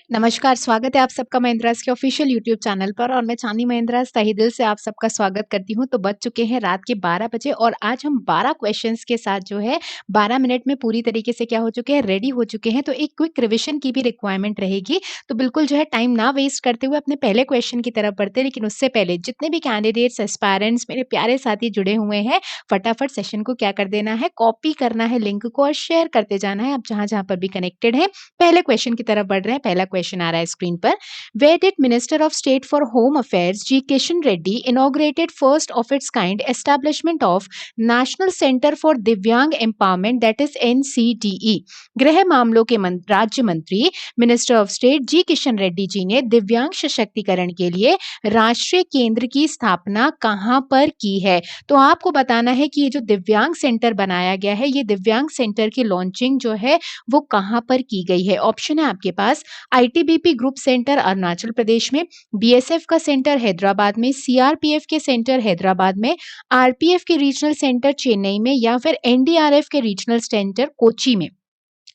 नमस्कार, स्वागत है आप सबका महिंद्रास के ऑफिशियल यूट्यूब चैनल पर और मैं चांदी महिंद्रास तहे दिल से आप सबका स्वागत करती हूँ। तो बज चुके हैं रात के 12 बजे और आज हम 12 क्वेश्चंस के साथ जो है 12 मिनट में पूरी तरीके से क्या हो चुके हैं, रेडी हो चुके हैं। तो एक क्विक रिविजन की भी रिक्वायरमेंट रहेगी। तो बिल्कुल जो है टाइम ना वेस्ट करते हुए अपने पहले क्वेश्चन की तरफ बढ़ते हैं। लेकिन उससे पहले जितने भी कैंडिडेट्स, एस्पायरेंट्स, मेरे प्यारे साथी जुड़े हुए हैं, फटाफट सेशन को क्या कर देना है, कॉपी करना है लिंक को और शेयर करते जाना है। आप जहाँ-जहाँ पर भी कनेक्टेड हैं, पहले क्वेश्चन की तरफ बढ़ रहे हैं। पहला क्वेश्चन आ रहा है स्क्रीन पर। Where did Minister of State for Home Affairs G. Kishan Reddy inaugurated first of its kind establishment of National Center for Divyang Empowerment, that is NCDE? गृह मामलों के राज्य मंत्री मिनिस्टर ऑफ स्टेट जी किशन रेड्डी जी ने दिव्यांग सशक्तिकरण के लिए राष्ट्रीय केंद्र की स्थापना कहां पर की है? तो आपको बताना है कि ये जो दिव्यांग सेंटर बनाया गया है, ये दिव्यांग सेंटर की लॉन्चिंग जो है वो कहां पर की गई है? ऑप्शन है आपके पास ITBP group centre Arunachal Pradesh में, बीएसएफ का सेंटर हैदराबाद में, सीआरपीएफ के सेंटर हैदराबाद में, आरपीएफ के रीजनल सेंटर चेन्नई में या फिर एनडीआरएफ के रीजनल सेंटर कोची में।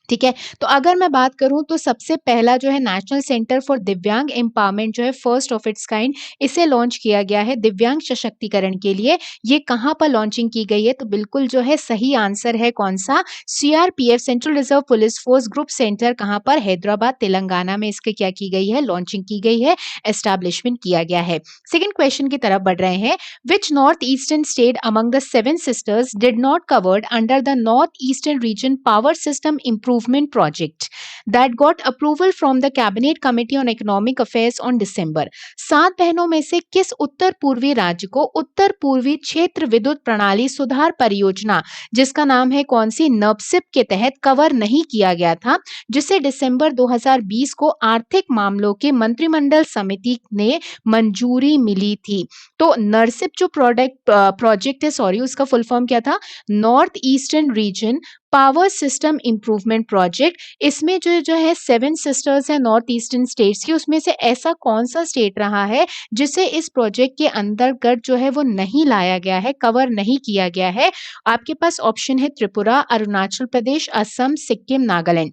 ठीक है, तो अगर मैं बात करूं तो सबसे पहला जो है नेशनल सेंटर फॉर दिव्यांग एम्पावरमेंट जो है फर्स्ट ऑफ इट्स काइंड, इसे लॉन्च किया गया है दिव्यांग सशक्तिकरण के लिए। ये कहां पर लॉन्चिंग की गई है? तो बिल्कुल जो है सही आंसर है कौन सा, CRPF central reserve police force group centre, कहां पर, हैदराबाद तेलंगाना में इसकी क्या की गई है, लॉन्चिंग की गई है, एस्टैब्लिशमेंट किया गया है। सेकेंड क्वेश्चन की तरफ बढ़ रहे हैं। Which north eastern state among the seven sisters did not covered under the north eastern region power system improvement project that got approval from the cabinet committee on economic affairs on December? 7 बहनों में से किस उत्तर पूर्वी राज्य को उत्तर पूर्वी क्षेत्र विद्युत प्रणाली सुधार परियोजना, जिसका नाम है कौन सी, नबसिप के तहत कवर नहीं किया गया था, जिसे दिसंबर 2020 को आर्थिक मामलों के मंत्रिमंडल समिति ने मंजूरी मिली थी? तो नरसिप जो प्रोजेक्ट है, सॉरी, उसका फुल फॉर्म क्या था, north eastern region power system improvement project. इसमें जो है 7 सिस्टर्स है नॉर्थ ईस्टर्न स्टेट्स की, उसमें से ऐसा कौन सा स्टेट रहा है जिसे इस प्रोजेक्ट के अंतर्गत जो है वो नहीं लाया गया है, कवर नहीं किया गया है? आपके पास ऑप्शन है त्रिपुरा, अरुणाचल प्रदेश, असम, सिक्किम, नागालैंड।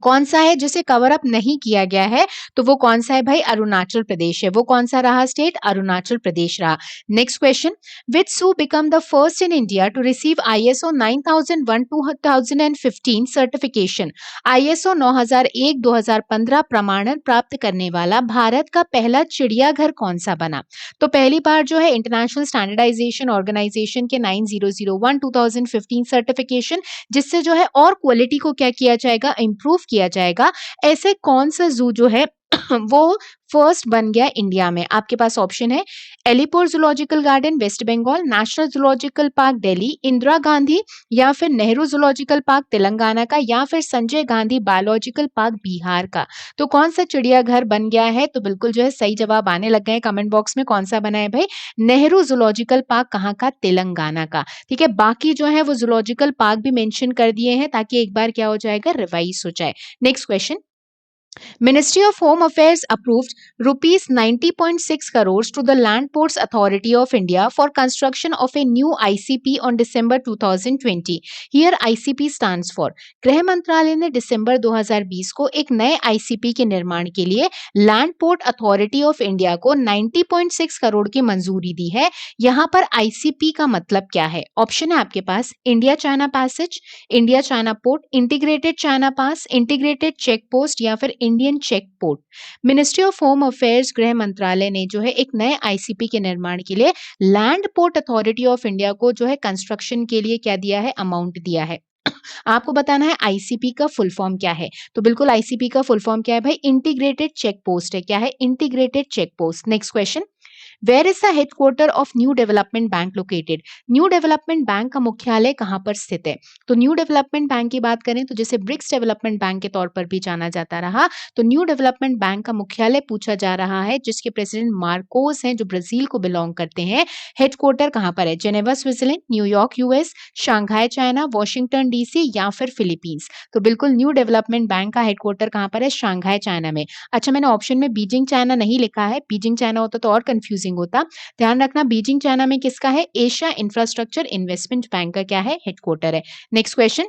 कौन सा है जिसे कवर अप नहीं किया गया है? तो वो कौन सा है भाई, अरुणाचल प्रदेश है। वो कौन सा रहा स्टेट, अरुणाचल प्रदेश रहा। Next question, which zoo become the first in India to receive ISO 9001/2015 certification? ISO 9001/2015 प्रमाणन प्राप्त करने वाला भारत का पहला चिड़ियाघर कौन सा बना? तो पहली बार जो है इंटरनेशनल स्टैंडर्डाइजेशन ऑर्गेनाइजेशन के 9001/2015 सर्टिफिकेशन, जिससे जो है और क्वालिटी को क्या किया जाएगा, इंप्रूव किया जाएगा। ऐसे कौन सा जू जो है वो फर्स्ट बन गया इंडिया में? आपके पास ऑप्शन है Alipore zoological garden West Bengal, national zoological park Delhi, Indira Gandhi या फिर नेहरू जूलॉजिकल पार्क तेलंगाना का, या फिर संजय गांधी बायोलॉजिकल पार्क बिहार का। तो कौन सा चिड़ियाघर बन गया है? तो बिल्कुल जो है सही जवाब आने लग गए हैं कमेंट बॉक्स में। कौन सा बना है भाई, नेहरू जूलॉजिकल पार्क, कहाँ का, तेलंगाना का। ठीक है, बाकी जो है वो जूलॉजिकल पार्क भी मेंशन कर दिए हैं ताकि एक बार क्या हो जाएगा, रिवाइज हो जाए। Next question, Ministry of Home Affairs approved rupees 90.6 crores to the Land Ports Authority of India for construction of a new ICP on December 2020. Here ICP stands for, गृह मंत्रालय ने दिसंबर 2020 को एक नए ICP के निर्माण के लिए land port authority of India को 90.6 करोड़ की मंजूरी दी है। यहाँ पर ICP का मतलब क्या है? ऑप्शन है आपके पास India China passage, India China port, integrated China pass, integrated check post या फिर Indian check port. Ministry of home affairs, गृह मंत्रालय ने जो है एक नए आईसीपी के निर्माण के लिए land port authority of India को जो है कंस्ट्रक्शन के लिए क्या दिया है, अमाउंट दिया है। आपको बताना है आईसीपी का फुल फॉर्म क्या है। तो बिल्कुल आईसीपी का फुल फॉर्म क्या है भाई, इंटीग्रेटेड चेक पोस्ट है। क्या है, integrated check post. Next question, where is the headquarter of New Development Bank located? New Development Bank का मुख्यालय कहां पर स्थित है? तो न्यू डेवलपमेंट बैंक की बात करें तो जिसे ब्रिक्स डेवलपमेंट बैंक के तौर पर भी जाना जाता रहा, तो न्यू डेवलपमेंट बैंक का मुख्यालय पूछा जा रहा है, जिसके प्रेसिडेंट मार्कोस हैं, जो ब्राजील को बिलोंग करते हैं। हेडक्वार्टर कहां पर है? Geneva Switzerland, New York US, Shanghai China, Washington DC या फिर फिलीपींस। तो बिल्कुल न्यू डेवलपमेंट बैंक का हेडक्वार्टर कहां पर है? शंघाई चाइना में। अच्छा, मैंने ऑप्शन में बीजिंग चाइना नहीं लिखा है, बीजिंग चाइना होता तो और कंफ्यूजिंग होता। ध्यान रखना, बीजिंग चाइना में किसका है? एशिया इंफ्रास्ट्रक्चर इन्वेस्टमेंट बैंक का क्या है, हेडक्वार्टर है। Next question,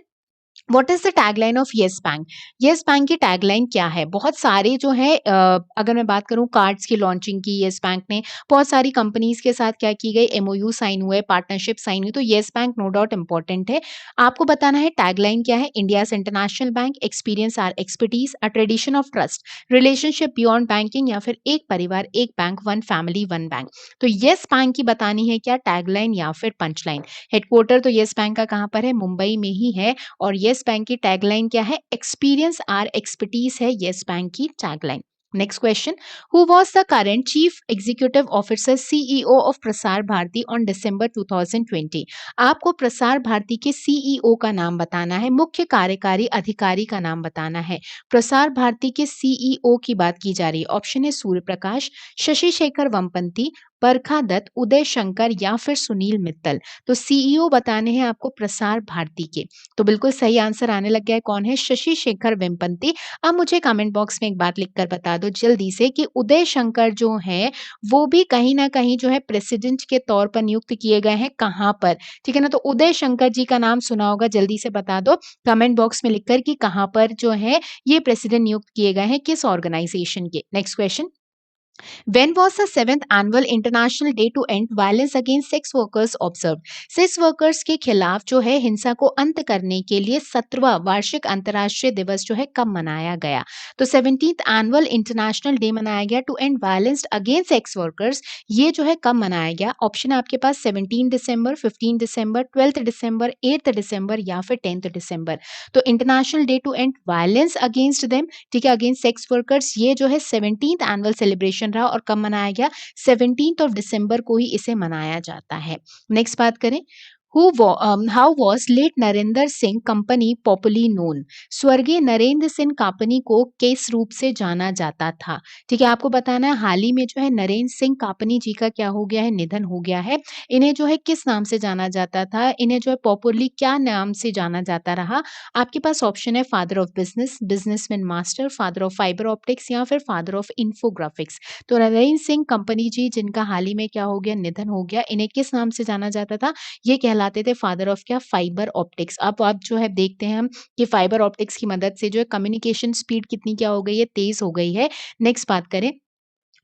what is the tagline of yes bank? Yes Bank की टैगलाइन क्या है? बहुत सारे जो है अगर मैं बात करूं कार्ड्स की लॉन्चिंग की येस बैंक ने, बहुत सारी कंपनीज के साथ क्या की गई, एमओयू साइन हुए, पार्टनरशिप साइन हुई, तो Yes Bank no doubt important है। आपको बताना है टैगलाइन क्या है। India international bank, experience our expertise, a tradition of trust, relationship beyond banking, या फिर एक परिवार एक बैंक, वन फैमिली वन बैंक। तो येस बैंक की बतानी है क्या टैगलाइन या फिर पंचलाइन। हेडक्वार्टर तो येस बैंक का कहाँ पर है? मुंबई में ही है। और येस बैंक की टैगलाइन क्या है? एक्सपीरियंस आर एक्सपर्टीज है येस बैंक की tagline. Next question, who was the current chief executive officer CEO of Prasar Bharati on December 2020? आपको प्रसार भारती के सीईओ का नाम बताना है, मुख्य कार्यकारी अधिकारी का नाम बताना है। प्रसार भारती के सीईओ की बात की जा रही है। ऑप्शन है सूर्य प्रकाश, शशि शेखर वेम्पति, बरखा दत्त, उदय शंकर, या फिर सुनील मित्तल। तो सीईओ बताने हैं आपको प्रसार भारती के। तो बिल्कुल सही आंसर आने लग गया है, कौन है? शशि शेखर वेम्पति। अब मुझे कमेंट बॉक्स में एक बात लिखकर बता दो जल्दी से कि उदय शंकर जो है वो भी कहीं ना कहीं जो है प्रेसिडेंट के तौर पर नियुक्त किए गए हैं, कहाँ पर? ठीक है ना, तो उदय शंकर जी का नाम सुना होगा, जल्दी से बता दो कमेंट बॉक्स में लिखकर कि कहाँ पर जो है ये प्रेसिडेंट नियुक्त किए गए हैं, किस ऑर्गेनाइजेशन के। Next question, When was the seventh annual International Day to End Violence Against Sex Workers observed? Sex workers के खिलाफ जो है हिंसा को अंत करने के लिए 17वां वार्षिक अंतर्राष्ट्रीय दिवस जो है कब मनाया गया? तो 17th एनुअल इंटरनेशनल डे मनाया गया to end violence against sex workers. ये जो है कब मनाया गया? ऑप्शन है आपके पास 17 दिसंबर, 15 दिसंबर, 12 दिसंबर, 8 दिसंबर, या फिर 10 दिसंबर। तो international day to end violence against them, ठीक है, अगेंस्ट सेक्स वर्कर्स, ये जो है 17th एनुअल सेलिब्रेशन रहा और कब मनाया गया? 17th ऑफ दिसंबर को ही इसे मनाया जाता है। नेक्स्ट बात करें, how was late Narendra Singh Kapany popularly known? स्वर्गीय नरेंद्र सिंह कापनी को किस रूप से जाना जाता था? ठीक है, आपको बताना है हाल ही में जो है नरेंद्र सिंह कापनी जी का क्या हो गया है? निधन हो गया है। इन्हें जो है किस नाम से जाना जाता था? इन्हें जो है पॉपुलरली क्या नाम से जाना जाता रहा? आपके पास ऑप्शन है father of business, businessman master, father of fibre optics, या फिर फादर ऑफ इंफोग्राफिक्स। तो नरेंद्र सिंह कंपनी जी जिनका हाल ही में क्या हो गया? निधन हो गया। इन्हें किस नाम से जाना जाता था? ये कहलाते थे फादर ऑफ क्या? Fibre optics. अब आप जो है देखते हैं हम कि फाइबर ऑप्टिक्स की मदद से जो है कम्युनिकेशन स्पीड कितनी क्या हो गई है? तेज हो गई है। नेक्स्ट बात करें,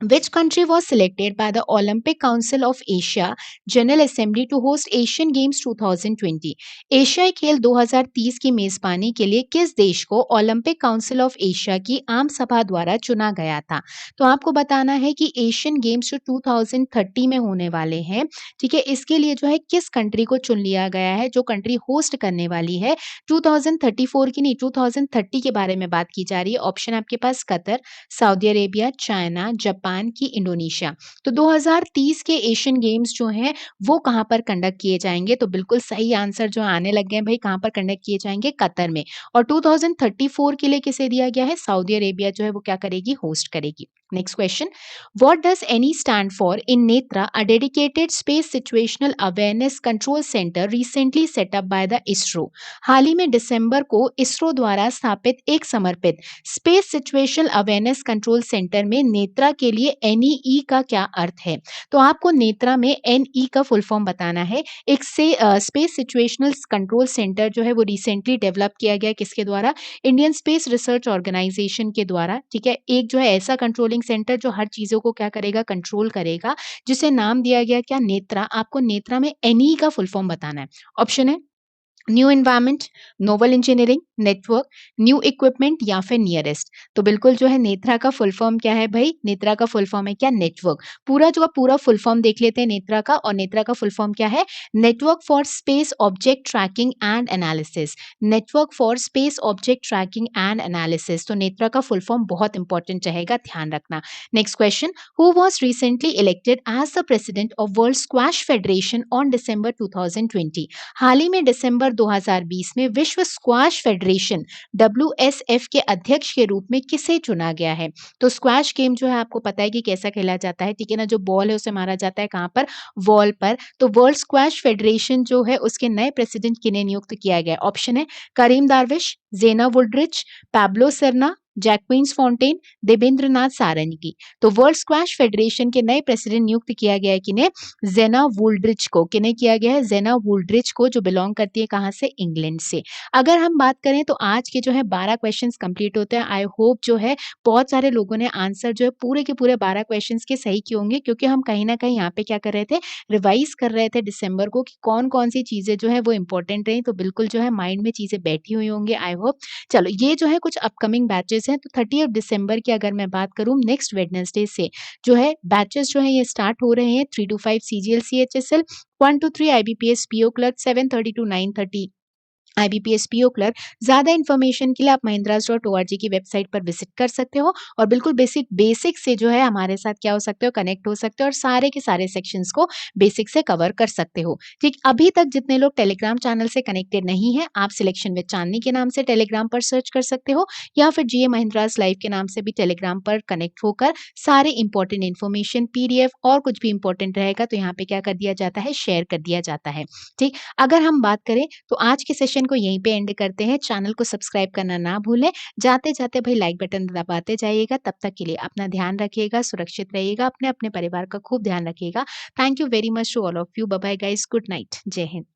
which country was selected by the Olympic Council of Asia General Assembly to host Asian Games 2020? एशियाई खेल 2030 की मेजबानी के लिए किस देश को ओलंपिक काउंसिल ऑफ एशिया की आम सभा द्वारा चुना गया था? तो आपको बताना है कि एशियन गेम्स जो 2030 में होने वाले हैं, ठीक है, इसके लिए जो है किस कंट्री को चुन लिया गया है जो कंट्री होस्ट करने वाली है? 2034 की नहीं, 2030 के बारे में बात की जा रही है। ऑप्शन आपके पास Qatar, Saudi Arabia, China, Japan की इंडोनेशिया। तो 2030 के एशियन गेम्स जो हैं वो कहाँ पर कंडक्ट किए जाएंगे? तो बिल्कुल सही आंसर जो आने लग गए हैं भाई, कहाँ पर कंडक्ट किए जाएंगे? कतर में। और 2034 के लिए किसे दिया गया है? सऊदी अरेबिया जो है वो क्या करेगी? होस्ट करेगी। Next question, what does any stand for in Netra, a dedicated space situational awareness control centre recently setup by the ISRO? हाल ही में दिसंबर को इसरो द्वारा स्थापित एक समर्पित space situational awareness control centre में नेत्रा के लिए एनईई का क्या अर्थ है? तो आपको नेत्रा में एनई का फुल फॉर्म बताना है। एक से स्पेस सिचुएशनल कंट्रोल सेंटर जो है वो रिसेंटली डेवलप किया गया, किसके द्वारा? इंडियन स्पेस रिसर्च ऑर्गेनाइजेशन के द्वारा। ठीक है, एक जो है ऐसा कंट्रोलिंग सेंटर जो हर चीजों को क्या करेगा? कंट्रोल करेगा, जिसे नाम दिया गया क्या? नेत्रा। आपको नेत्रा में एनई का फुल फॉर्म बताना है। ऑप्शन है new environment, novel engineering, network, new equipment, या फिर नियरेस्ट। तो बिल्कुल जो है नेत्रा का फुल फॉर्म क्या है भाई? नेत्रा का फुल फॉर्म है क्या? नेटवर्क। पूरा जो पूरा फुल फॉर्म देख लेते हैं नेत्रा का, और नेत्रा का फुल फॉर्म क्या है? Network for space object tracking and analysis. Network for space object tracking and analysis. तो नेत्रा का फुल फॉर्म बहुत इंपॉर्टेंट रहेगा, ध्यान रखना। Next question, who was recently elected as the president of World Squash Federation on December 2020? हाल ही में दिसंबर 2020 में विश्व स्क्वैश फेडरेशन WSF के अध्यक्ष के रूप में किसे चुना गया है? तो स्क्वैश गेम जो है आपको पता है कि कैसा खेला जाता है, ठीक है ना, जो बॉल है उसे मारा जाता है कहाँ पर? वॉल पर। तो वर्ल्ड स्क्वैश फेडरेशन जो है उसके नए प्रेसिडेंट किन्हें नियुक्त किया गया? ऑप्शन है करीम दारविश, जेना वुडरिच, पैब्लो सेर्ना, जैक्विन्स फोंटेन, देवेंद्रनाथ सारंगी। तो वर्ल्ड स्क्वैश फेडरेशन के नए प्रेसिडेंट नियुक्त किया गया है किन्हें? जेना वुल्ड्रिच को। किन्हें किया गया है? जेना वुल्ड्रिच को, जो बिलोंग करती है कहाँ से? इंग्लैंड से। अगर हम बात करें तो आज के जो है 12 क्वेश्चंस कंप्लीट होते हैं। आई होप जो है बहुत सारे लोगों ने आंसर जो है पूरे के पूरे 12 क्वेश्चंस के सही किए होंगे, क्योंकि हम कहीं न कहीं यहाँ पे क्या कर रहे थे, रिवाइज़ कर रहे थे दिसंबर को कि कौन-कौन सी चीज़ें जो है वो इम्पोर्टेंट रहीं, तो बिल्कुल जो है माइंड में चीज़ें बैठी हुई होंगी, आई होप। चलो ये जो है कुछ अपकमिंग बैचेज़ हैं, तो 30th दिसंबर की अगर मैं बात करूँ, नेक्स्ट वेडनेसडे से जो है बैचेज़ जो हैं ये स्टार्ट हो रहे हैं। 3 to 5 CGL CHSL, 1 to 3 IBPS PO clerk, 7:30 to 9:30 IBPS PO clerk. ज़्यादा इन्फॉर्मेशन के लिए आप mahindras.org की वेबसाइट पर विजिट कर सकते हो और बिल्कुल बेसिक से जो है हमारे साथ क्या हो सकते हो, कनेक्ट हो सकते हो और सारे के सारे सेक्शंस को बेसिक से कवर कर सकते हो। ठीक, अभी तक जितने लोग टेलीग्राम चैनल से कनेक्टेड नहीं है, आप सिलेक्शन विद चांदनी के नाम से टेलीग्राम पर सर्च कर सकते हो या फिर जीए महिंद्रास लाइव के नाम से भी टेलीग्राम पर कनेक्ट होकर सारे इंपॉर्टेंट इन्फॉर्मेशन, पीडीएफ और कुछ भी इंपॉर्टेंट रहेगा तो यहाँ पे क्या कर दिया जाता है, शेयर कर दिया जाता है। ठीक, अगर हम बात करें तो आज के सेशन को यहीं पे एंड करते हैं। चैनल को सब्सक्राइब करना ना भूलें। जाते-जाते भाई लाइक बटन दबाते जाइएगा। तब तक के लिए अपना ध्यान रखिएगा, सुरक्षित रहिएगा, अपने-अपने परिवार का खूब ध्यान रखिएगा। Thank you very much to all of you. Bye bye guys, good night. जय हिंद।